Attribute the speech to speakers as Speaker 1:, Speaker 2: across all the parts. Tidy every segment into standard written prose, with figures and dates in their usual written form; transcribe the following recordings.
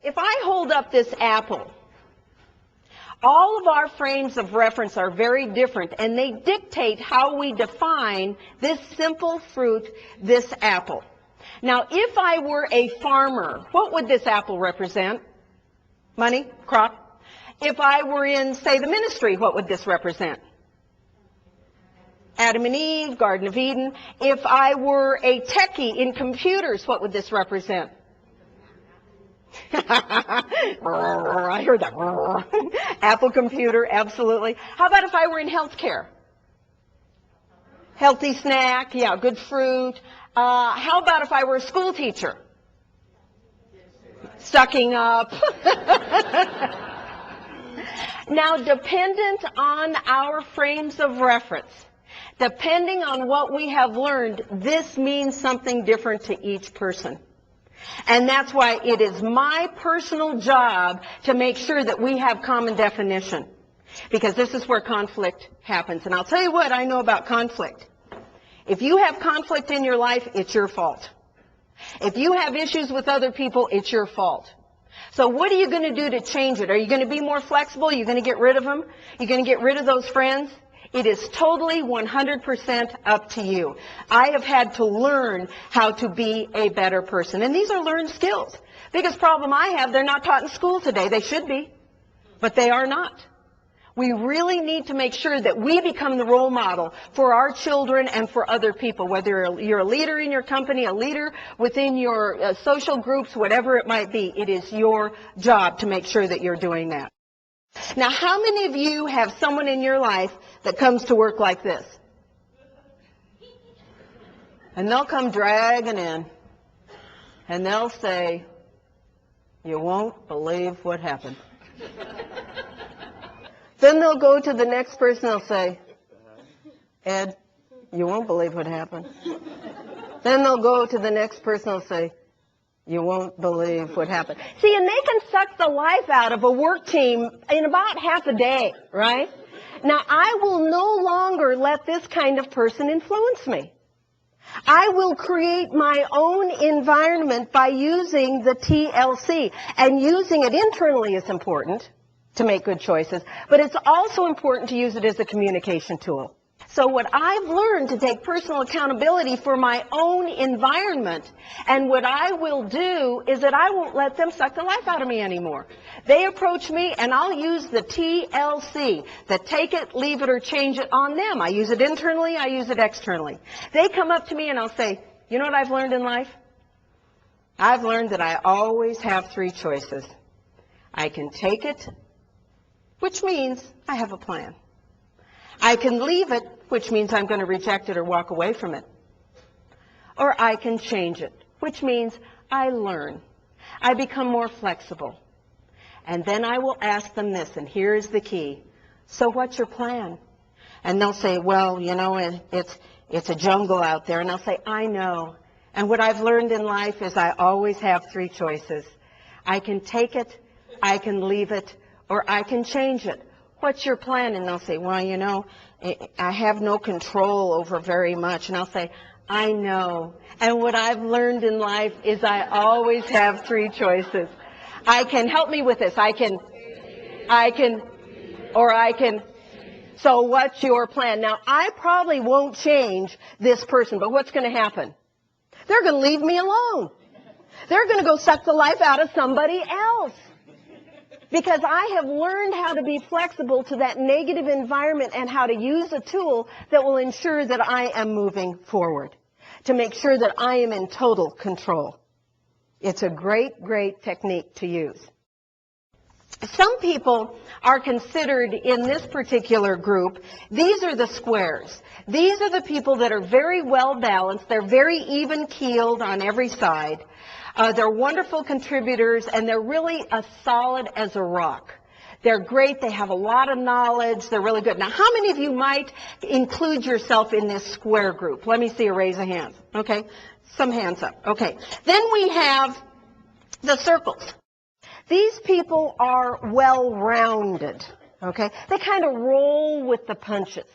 Speaker 1: If I hold up this apple, all of our frames of reference are very different, and they dictate how we define this simple fruit, this apple. Now, if I were a farmer, what would this apple represent? Money? Crop? If I were in, say, the ministry, what would this represent? Adam and Eve, Garden of Eden. If I were a techie in computers, what would this represent? I heard that. Apple computer, absolutely. How about if I were in healthcare? Healthy snack, yeah, good fruit. How about if I were a school teacher? Sucking up. Now, dependent on our frames of reference, depending on what we have learned, this means something different to each person. And that's why it is my personal job to make sure that we have common definition. Because this is where conflict happens. And I'll tell you what I know about conflict. If you have conflict in your life, it's your fault. If you have issues with other people, it's your fault. So what are you going to do to change it? Are you going to be more flexible? Are you going to get rid of them? You're going to get rid of those friends? It is totally 100% up to you. I have had to learn how to be a better person. And these are learned skills. Biggest problem I have, they're not taught in school today. They should be, but they are not. We really need to make sure that we become the role model for our children and for other people, whether you're a leader in your company, a leader within your social groups, whatever it might be. It is your job to make sure that you're doing that. Now, how many of you have someone in your life that comes to work like this? And they'll come dragging in, and they'll say, "You won't believe what happened." Then they'll go to the next person, they'll say, "Ed, you won't believe what happened." Then they'll go to the next person, they'll say, "You won't believe what happened." See, and they can suck the life out of a work team in about half a day, right? Now, I will no longer let this kind of person influence me. I will create my own environment by using the TLC. And using it internally is important to make good choices, but it's also important to use it as a communication tool. So what I've learned to take personal accountability for my own environment, and what I will do is that I won't let them suck the life out of me anymore. They approach me, and I'll use the TLC, the take it, leave it, or change it on them. I use it internally, I use it externally. They come up to me and I'll say, "You know what I've learned in life? I've learned that I always have three choices. I can take it, which means I have a plan. I can leave it, which means I'm going to reject it or walk away from it. Or I can change it, which means I learn. I become more flexible. And then I will ask them this, and here is the key. So what's your plan?" And they'll say, "Well, you know, it's a jungle out there." And I'll say, "I know. And what I've learned in life is I always have three choices. I can take it, I can leave it, or I can change it. What's your plan?" And they'll say, "Well, you know, I have no control over very much." And I'll say, "I know. And what I've learned in life is I always have three choices. I can help me with this. I can, or I can. So what's your plan?" Now, I probably won't change this person, but what's going to happen? They're going to leave me alone. They're going to go suck the life out of somebody else. Because I have learned how to be flexible to that negative environment and how to use a tool that will ensure that I am moving forward, to make sure that I am in total control. It's a great, great technique to use. Some people are considered in this particular group, these are the squares. These are the people that are very well balanced. They're very even-keeled on every side. They're wonderful contributors, and they're really as solid as a rock. They're great. They have a lot of knowledge. They're really good. Now, how many of you might include yourself in this square group? Let me see a raise of hands. Okay, some hands up. Okay, then we have the circles. These people are well-rounded. Okay, they kind of roll with the punches.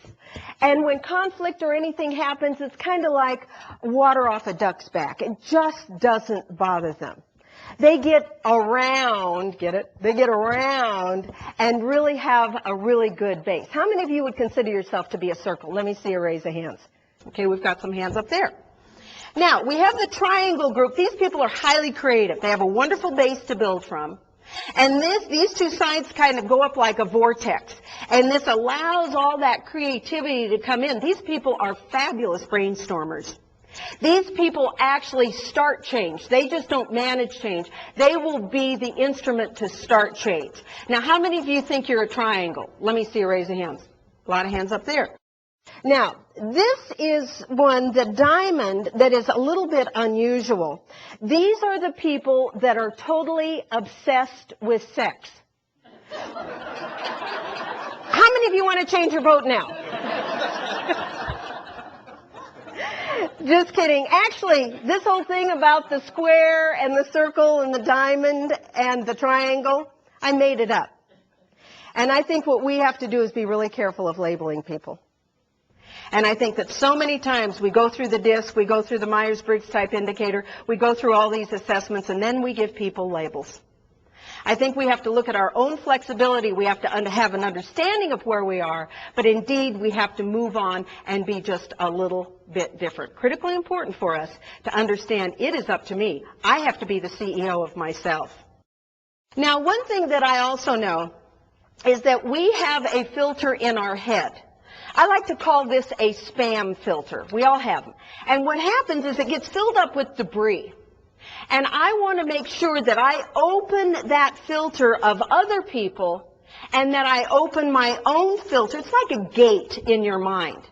Speaker 1: And when conflict or anything happens, it's kind of like water off a duck's back. It just doesn't bother them. They get around, get it? They get around and really have a really good base. How many of you would consider yourself to be a circle? Let me see a raise of hands. Okay, we've got some hands up there. Now, we have the triangle group. These people are highly creative. They have a wonderful base to build from. And these two sides kind of go up like a vortex. And this allows all that creativity to come in. These people are fabulous brainstormers. These people actually start change. They just don't manage change. They will be the instrument to start change. Now, how many of you think you're a triangle? Let me see a raise of hands. A lot of hands up there. Now, this is one, the diamond, that is a little bit unusual. These are the people that are totally obsessed with sex. How many of you want to change your vote now? Just kidding. Actually, this whole thing about the square and the circle and the diamond and the triangle, I made it up. And I think what we have to do is be really careful of labeling people. And I think that so many times we go through the DISC, we go through the Myers-Briggs type indicator, we go through all these assessments, and then we give people labels. I think we have to look at our own flexibility. We have to have an understanding of where we are, but indeed we have to move on and be just a little bit different. Critically important for us to understand it is up to me. I have to be the CEO of myself. Now, one thing that I also know is that we have a filter in our head. I like to call this a spam filter. We all have them. And what happens is it gets filled up with debris. And I want to make sure that I open that filter of other people and that I open my own filter. It's like a gate in your mind.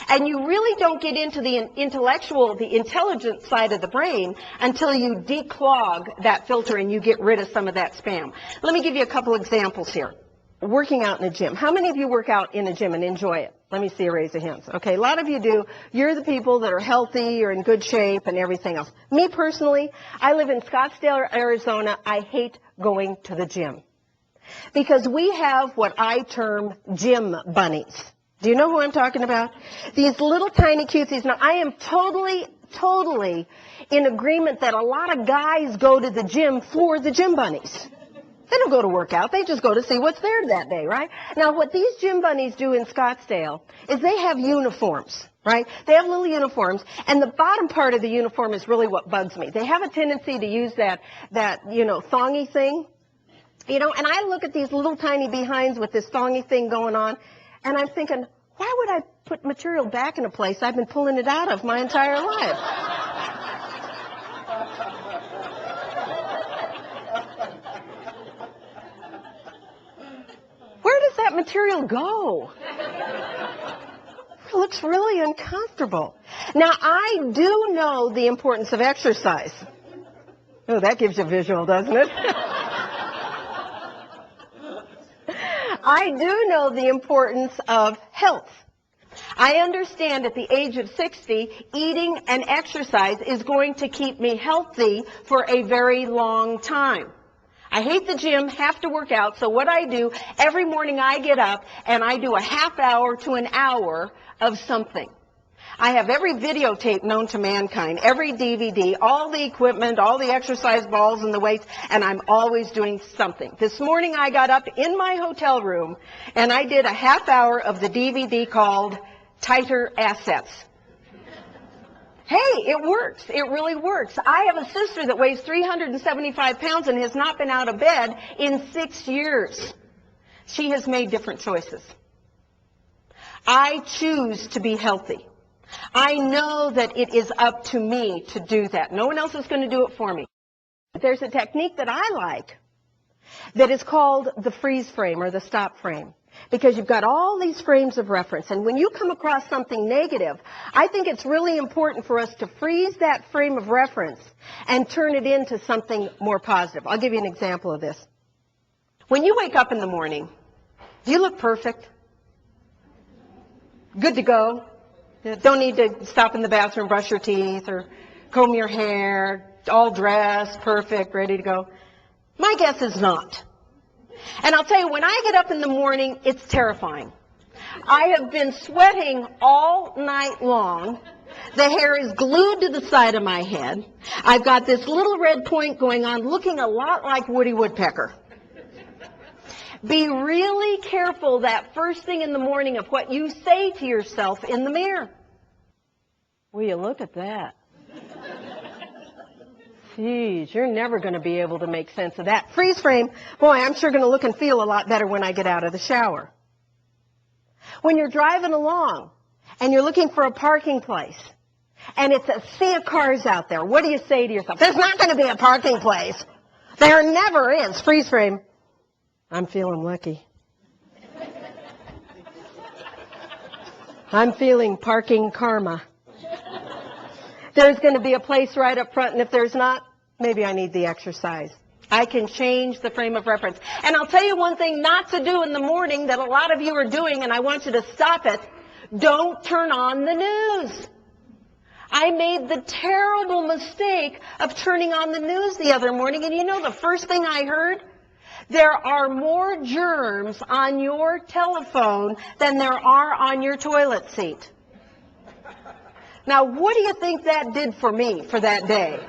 Speaker 1: And you really don't get into the intellectual, the intelligent side of the brain until you declog that filter and you get rid of some of that spam. Let me give you a couple examples here. Working out in a gym. How many of you work out in a gym and enjoy it? Let me see a raise of hands. Okay, a lot of you do. You're the people that are healthy, you're in good shape, and everything else. Me personally, I live in Scottsdale, Arizona. I hate going to the gym because we have what I term gym bunnies. Do you know who I'm talking about? These little tiny cuties. Now, I am totally in agreement that a lot of guys go to the gym for the gym bunnies. They don't go to work out. They just go to see what's there that day, right? Now, what these gym bunnies do in Scottsdale is they have uniforms, right? They have little uniforms, and the bottom part of the uniform is really what bugs me. They have a tendency to use that thongy thing, and I look at these little tiny behinds with this thongy thing going on, and I'm thinking, why would I put material back in a place I've been pulling it out of my entire life? Where does that material go? It looks really uncomfortable. Now, I do know the importance of exercise. Oh, that gives you a visual, doesn't it? I do know the importance of health. I understand at the age of 60, eating and exercise is going to keep me healthy for a very long time. I hate the gym, have to work out, so what I do, every morning I get up and I do a half hour to an hour of something. I have every videotape known to mankind, every DVD, all the equipment, all the exercise balls and the weights, and I'm always doing something. This morning I got up in my hotel room and I did a half hour of the DVD called Tighter Assets. Hey, it works. It really works. I have a sister that weighs 375 pounds and has not been out of bed in 6 years. She has made different choices. I choose to be healthy. I know that it is up to me to do that. No one else is going to do it for me. There's a technique that I like that is called the freeze frame or the stop frame. Because you've got all these frames of reference. And when you come across something negative, I think it's really important for us to freeze that frame of reference and turn it into something more positive. I'll give you an example of this. When you wake up in the morning, do you look perfect? Good to go? Don't need to stop in the bathroom, brush your teeth, or comb your hair, all dressed, perfect, ready to go? My guess is not. And I'll tell you, when I get up in the morning, it's terrifying. I have been sweating all night long
Speaker 2: The hair is glued to the side of my head. I've got this little red point going on, looking a lot like Woody Woodpecker. Be really careful that first thing in the morning of what you say to yourself in the mirror.
Speaker 1: Will you look at that? Geez, you're never going to be able to make sense of that. Freeze frame, boy, I'm sure going to look and feel a lot better when I get out of the shower. When you're driving along and you're looking for a parking place and it's a sea of cars out there, what do you say to yourself? There's not going to be a parking place. There never is. Freeze frame. I'm feeling lucky. I'm feeling parking karma. There's going to be a place right up front, and if there's not, maybe I need the exercise. I can change the frame of reference. And I'll tell you one thing not to do in the morning that a lot of you are doing, and I want you to stop it. Don't turn on the news. I made the terrible mistake of turning on the news the other morning, and you know the first thing I heard? There are more germs on your telephone than there are on your toilet seat. Now, what do you think that did for me for that day?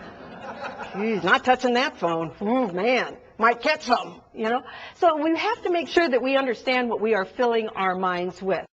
Speaker 1: Geez, not touching that phone. Man, might catch something, you know. So we have to make sure that we understand what we are filling our minds with.